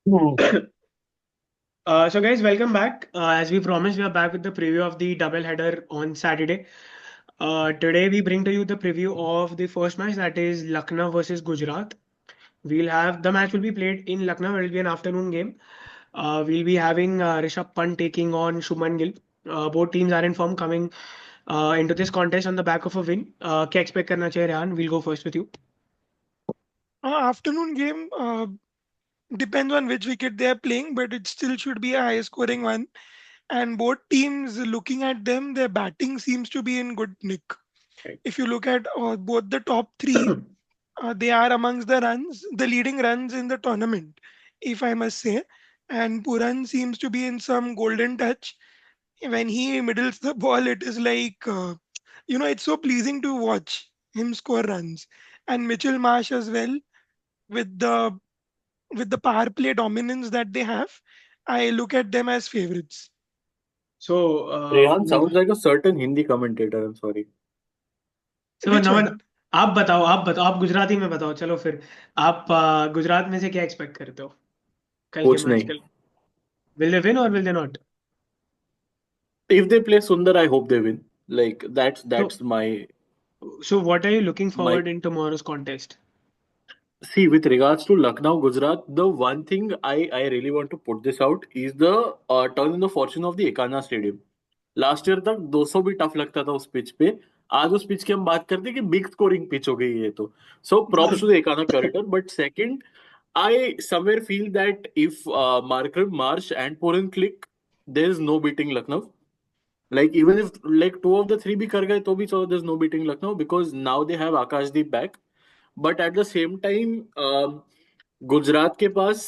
Hmm. So guys, welcome back. As we promised, we are back with the preview of the double header on Saturday. Today we bring to you the preview of the first match, that is Lucknow versus Gujarat. The match will be played in Lucknow. It will be an afternoon game. We'll be having Rishabh Pant taking on Shubman Gill. Both teams are in form coming into this contest on the back of a win. क्या expect करना चाहिए Rehan? We'll go first with you. Afternoon game depends on which wicket they are playing, but it still should be a high scoring one. And both teams, looking at them, their batting seems to be in good nick. Right. If you look at both the top three, they are amongst the leading runs in the tournament, if I must say. And Pooran seems to be in some golden touch. When he middles the ball, it is like, it's so pleasing to watch him score runs. And Mitchell Marsh as well, with the power play dominance that they have, I look at them as favorites. So, Rehan sounds like a certain Hindi commentator. I'm sorry. So Which Naman, one? आप बताओ, आप गुजराती में बताओ। चलो फिर आप गुजरात में से क्या एक्सपेक्ट करते हो कल के कुछ मैच नहीं. कल? विल दे विन और will they not? If they play Sundar, I hope they win. Like तो that's so what are you looking my forward in tomorrow's contest? see with regards to Lucknow, Gujarat. The one thing I really want to put this out is the turn in the fortune of the Ekana Stadium. Last year तक 200 भी tough लगता था उस pitch पे. आज उस pitch की हम बात करते हैं कि बिग स्कोरिंग पिच हो गई है. तो so props to the Ekana corridor. But second, I somewhere feel that if Marsh and Pooran click, there is no beating Lucknow. Like even if like two of the three भी कर गए तो भी so there's no beating Lucknow because now they have Akashdeep back. But at the same time, Gujarat के पास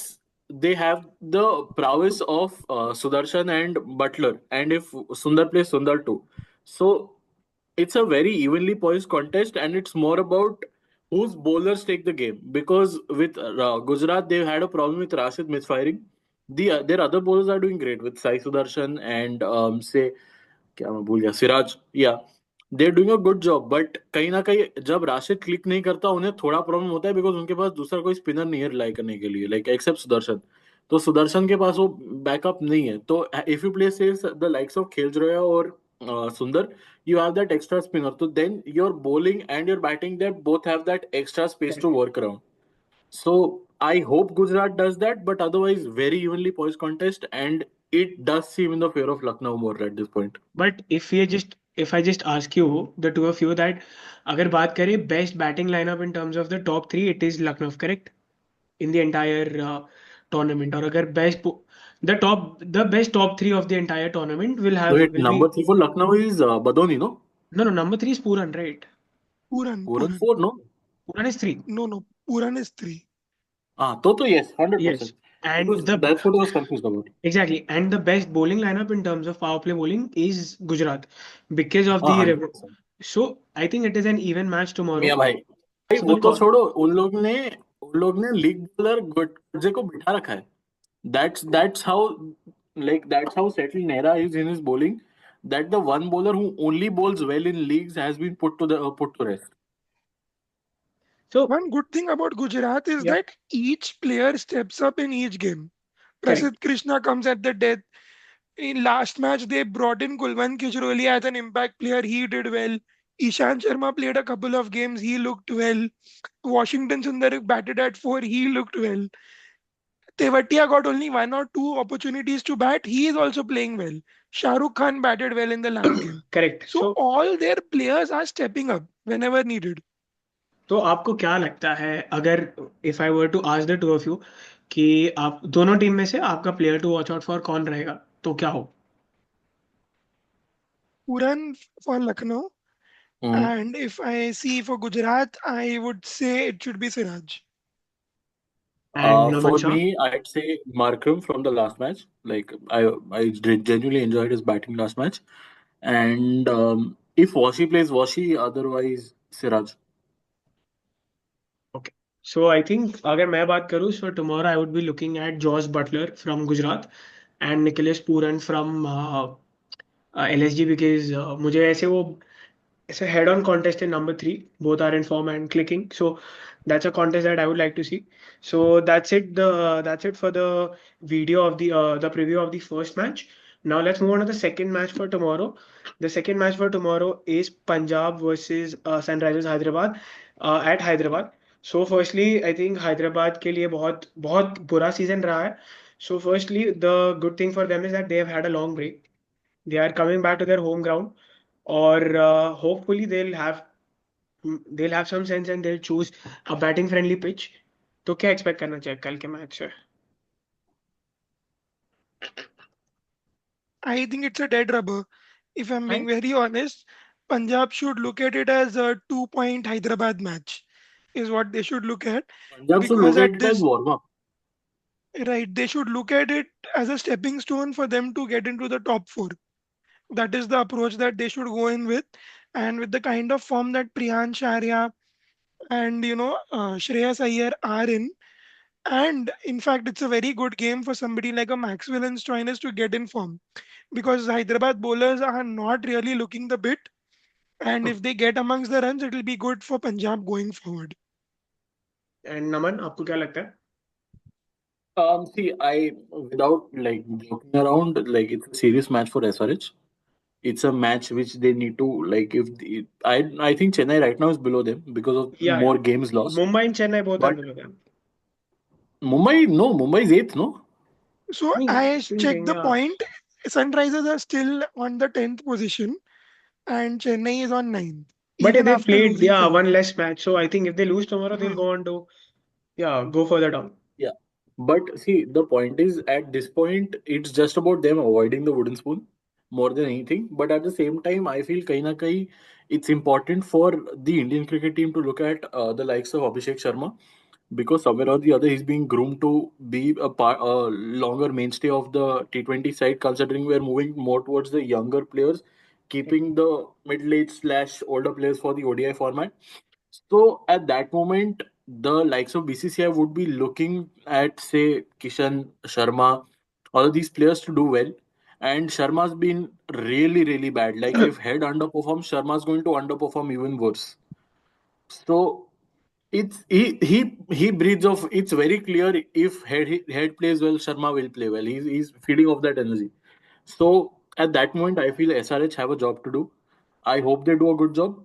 they have the prowess of Sudarshan and Buttler, and if Sundar plays Sundar too, so it's a very evenly poised contest, and it's more about whose bowlers take the game. Because with Gujarat, they've had a problem with Rashid misfiring. Their other bowlers are doing great with Sai Sudarshan and say क्या मैं भूल गया सिराज या they doing a good job. But कहीं ना कहीं जब Rashid click नहीं करता उन्हें थोड़ा प्रॉब्लम होता है बिकॉज उनके पास दूसरा कोई स्पिनर नहीं है रिलाई करने के लिए लाइक एक्सेप्ट सुदर्शन. तो सुदर्शन के पास वो बैकअप नहीं है. तो इफ यू प्ले से द लाइक्स ऑफ खेलजरोया और सुंदर, you have that extra spinner. So then your bowling and your batting depth both have that extra space to work around. So I hope Gujarat does that, but otherwise very evenly poised contest, and it does seem in the favor of Lucknow more at this point. But if I just ask you the two of you that अगर बात करें best batting lineup in terms of the top three, it is Lucknow, correct? In the entire tournament. और अगर the best top three of the entire tournament Wait, will be. number three for Lucknow is Badoni, no? No no, number three is Pooran, right? Pooran Puran. four, no? Pooran is three. No, no, Puran is three. Ah, Toto, yes, Yes, 100%. and Because that's what I was confused about. exactly, and the best bowling lineup in terms of power play bowling is Gujarat because of Ah, the 100%. so I think it is an even match मियां tomorrow. भाई. भाई So वो the तो call, छोड़ो. उन लोग ने league bowler गुर्जे को बिठा रखा है. That's how, like that's how settled Nehra is in his bowling. That the one bowler who only bowls well in leagues has been put to rest. so One good thing about Gujarat is yep, that each player steps up in each game. correct. Prasidh Krishna comes at the death. In last match, they brought in Kulwan Kishore as an impact player. He did well. Ishan Sharma played a couple of games. He looked well. Washington Sundar batted at four. He looked well. Tewatia got only one or two opportunities to bat. He is also playing well. Shah Rukh Khan batted well in the last game. Correct. So all their players are stepping up whenever needed. तो आपको क्या लगता है, अगर if I were to ask the two of you कि आप दोनों team में से आपका player to watch out for कौन रहेगा, तो क्या हो? Puran for Lucknow. Hmm. And if I see for Gujarat, I would say it should be Siraj. And Naman For Shah? me, I'd say Markram from the last match. Like genuinely enjoyed his batting last match. And if Washi plays Washi, otherwise Siraj. Okay, so I think अगर मैं बात करूँ, so tomorrow I would be looking at Jos Buttler from Gujarat and Nicholas Pooran from LSG, because मुझे ऐसे वो it's a head-on contest in number three. Both are in form and clicking. So that's a contest that I would like to see. So that's it. That's it for the video of the preview of the first match. Now let's move on to the second match for tomorrow. The second match for tomorrow is Punjab versus Sunrisers Hyderabad at Hyderabad. So firstly, I think Hyderabad के लिए बहुत बहुत बुरा season रहा है. So firstly, the good thing for them is that they have had a long break. They are coming back to their home ground, or hopefully they'll have some sense and they'll choose a batting friendly pitch. तो क्या expect करना चाहिए कल के match से? I think it's a dead rubber. If I'm being Fine. very honest, Punjab should look at it as a 2 point Hyderabad match, is what they should look at. Punjab should Because look at at it as this, warm up. right, they should look at it as a stepping stone for them to get into the top four. That is the approach that they should go in with. And with the kind of form that Priyan Sharia and Shreyas Iyer are in, and in fact, it's a very good game for somebody like a Maxwell and Stoinis to get in form because Hyderabad bowlers are not really looking the bit. And if they get amongst the runs, it will be good for Punjab going forward. And नमन आपको क्या लगता है? See, without like joking around, like it's a serious match for SRH. It's a match which they need to like. I think Chennai right now is below them because of Yeah. more games lost. Mumbai and Chennai both are But below them. Mumbai, no, Mumbai is eighth, no. So I mean, I checked thinking, the yeah. point. Sunrisers are still on the 10th position and Chennai is on ninth, But even they've after played, losing yeah, four. one less match. So I think if they lose tomorrow, they'll Hmm. go on to, yeah, go further down. Yeah, but see, the point is at this point, it's just about them avoiding the wooden spoon more than anything. But at the same time, I feel kahi na kahi, it's important for the Indian cricket team to look at the likes of Abhishek Sharma because somewhere or the other he's being groomed to be a longer mainstay of the T20 side. Considering we're moving more towards the younger players, keeping the middle-aged slash older players for the ODI format. So at that moment, the likes of BCCI would be looking at, say, Kishan, Sharma, all of these players to do well. And Sharma's been really, really bad. Like if Head underperforms, Sharma's going to underperform even worse. So he breathes off. It's very clear if Head plays well, Sharma will play well. He's feeding off that energy. So at that moment, I feel SRH have a job to do. I hope they do a good job.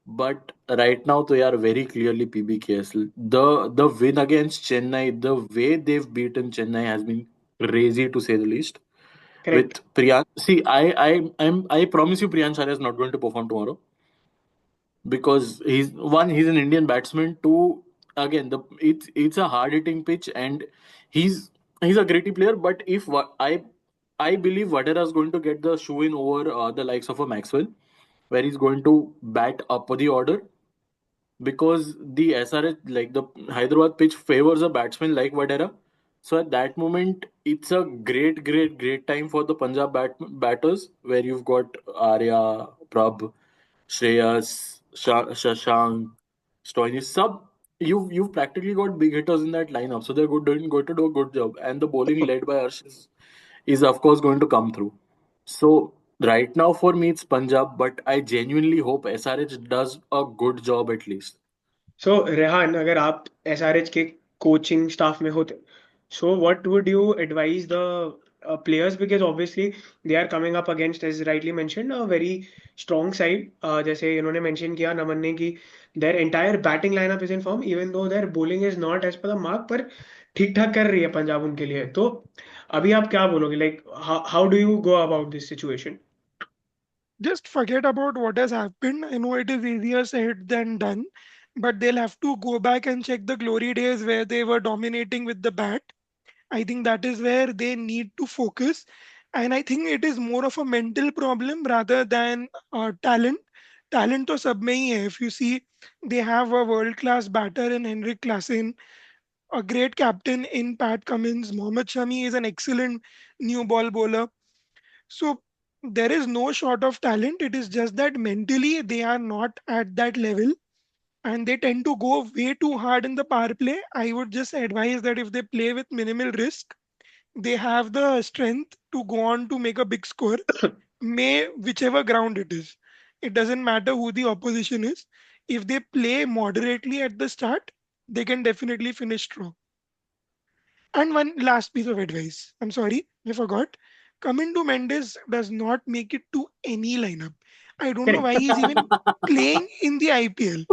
But right now, they are very clearly PBKS. The win against Chennai, the way they've beaten Chennai has been crazy to say the least. Correct. With Priyan, see, I promise you, Priyan Sharia is not going to perform tomorrow because he's an Indian batsman. Two, again, it's a hard hitting pitch and he's a gritty player. But if I believe Vadera is going to get the shoe in over the likes of a Maxwell, where he's going to bat up the order because the SRH, like the Hyderabad pitch, favors a batsman like Vadera. So at that moment, it's a great, great, great time for the Punjab batters, where you've got Arya, Prabh, Shreyas, Shashank, Stoinis. You've practically got big hitters in that lineup, so they're going to do a good job. And the bowling led by Harsh is of course going to come through. So right now for me it's Punjab, but I genuinely hope SRH does a good job at least. सो रेहान अगर आप SRH के coaching staff में होते so what would you advise the players because obviously they are coming up against as rightly mentioned a very strong side जैसे इन्होंने mention किया नमन ने कि their entire batting lineup is in form even though their bowling is not as per the mark पर ठीक ठाक कर रही है पंजाब उनके लिए तो अभी आप क्या बोलोगे like how do you go about this situation? Just forget about what has happened. I know it is easier said than done, but they'll have to go back and check the glory days where they were dominating with the bat. I think that is where they need to focus. And I think it is more of a mental problem rather than talent. Talent to sab mein hi hai. If you see, they have a world class batter in Henrik Klassen, a great captain in Pat Cummins. Mohammed Shami is an excellent new ball bowler. So there is no short of talent. It is just that mentally they are not at that level and they tend to go way too hard in the power play. I would just advise that if they play with minimal risk, they have the strength to go on to make a big score, may whichever ground it is. It doesn't matter who the opposition is. If they play moderately at the start, they can definitely finish strong. And one last piece of advice. I'm sorry, I forgot. Coming Mendes does not make it to any lineup. I don't know Correct. why he's even playing in the IPL.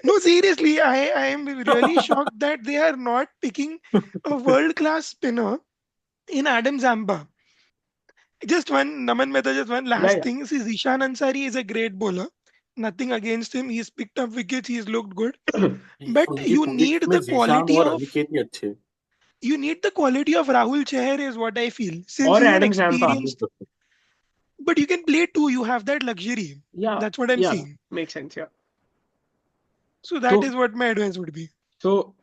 No, seriously, I am really shocked that they are not picking a world class spinner in Adam Zamba. Just one, Naman Mehta, just one Yeah, last yeah. thing. See, Zishan Ansari is a great bowler. Nothing against him. He's picked up wickets. He's looked good. But उनकी wickets में जीशान और अनिकेत ही अच्छे. you need the quality of Rahul Chahar is what I feel. Since Or he's an Adam Zampa. experienced, 100%. but you can play too. You have that luxury. Yeah, That's what I'm yeah, saying. makes sense. Yeah. So that is So, what my advice would be. so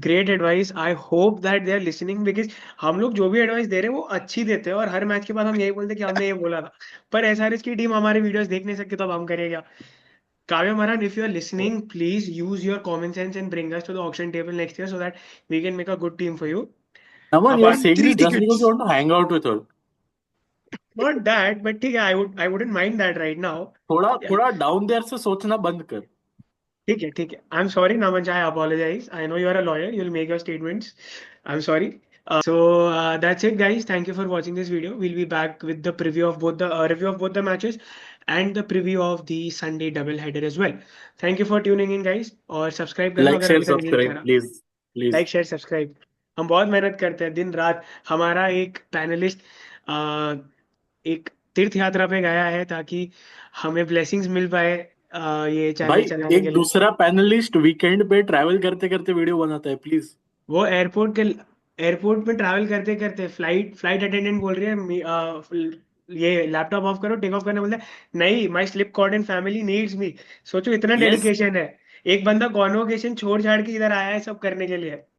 great advice. I hope that they are listening because हम लोग जो भी advice दे रहे हैं वो अच्छी देते हैं और हर मैच के बाद हम यही बोलते हैं कि हमने ये बोला था. पर एसआरएच की टीम हमारे वीडियोस देख नहीं सकती तो अब हम करें क्या? Kavya Maran, if you are listening, please use your common sense and bring us to the auction table next year so that we can make a good team for you. Naman, you're Apart, And saying three this just because you tickets. want to hang out with her. not that, but ठीक है, I wouldn't mind that right now. थोड़ा Yeah. थोड़ा down there से सोचना बंद कर. ठीक है, ठीक है. I'm sorry, Namanj, I apologize. I know you are a lawyer. You'll make your statements. I'm sorry. So that's it, guys. Thank you for watching this video. We'll be back with the preview of both the review of both the matches and the preview of the Sunday double header as well. Thank you for tuning in, guys. और subscribe करना like अगर share अभी तक नहीं subscribe करा. Please please. Like share subscribe. हम बहुत मेहनत करते हैं दिन रात. हमारा एक पैनलिस्ट एक तीर्थ यात्रा पे गया है ताकि हमें ब्लेसिंग्स मिल पाए ये भाई चैनल चलाने एक के लिए. दूसरा पैनलिस्ट वीकेंड पे ट्रैवल करते करते वीडियो बनाता है प्लीज. वो एयरपोर्ट में ट्रैवल करते करते फ्लाइट अटेंडेंट बोल रही है ये लैपटॉप ऑफ करो, टेक ऑफ करने बोलता है नहीं, my slip cord and family needs me. सोचो इतना यस. डेडिकेशन है. एक बंदा कॉन्वोकेशन छोड़ छाड़ के इधर आया है सब करने के लिए.